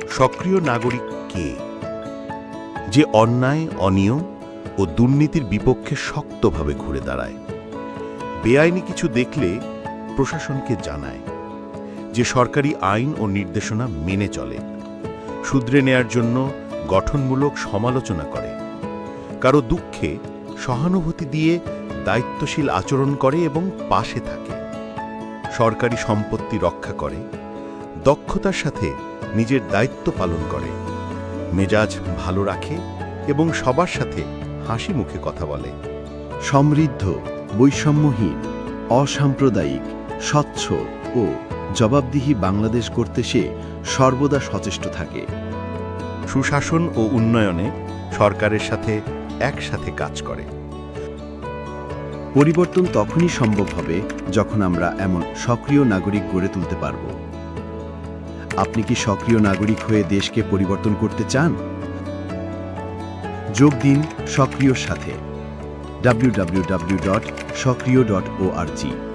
সক্রিয় নাগরিক কে? যে অন্যায়, অনিয়ম ও দুর্নীতির বিপক্ষে শক্তভাবে ঘুরে দাঁড়ায়, বেআইনি কিছু দেখলে প্রশাসনকে জানায়, যে সরকারি আইন ও নির্দেশনা মেনে চলে, শুধরে নেয়ার জন্য গঠনমূলক সমালোচনা করে, কারো দুঃখে সহানুভূতি দিয়ে দায়িত্বশীল আচরণ করে এবং পাশে থাকে, সরকারি সম্পত্তি রক্ষা করে, দক্ষতার সাথে নিজের দায়িত্ব পালন করে, মেজাজ ভালো রাখে এবং সবার সাথে হাসি মুখে কথা বলে। সমৃদ্ধ, বৈষম্যহীন, অসাম্প্রদায়িক, স্বচ্ছ ও জবাবদিহি বাংলাদেশ গড়তে সে সর্বদা সচেষ্ট থাকে। সুশাসন ও উন্নয়নে সরকারের সাথে একসাথে কাজ করে। পরিবর্তন তখনই সম্ভব হবে যখন আমরা এমন সক্রিয় নাগরিক গড়ে তুলতে পারব। আপনি কি সক্রিয় নাগরিক হয়ে দেশকে পরিবর্তন করতে চান? যোগ দিন সক্রিয়র সাথে www.সক্রিয়.org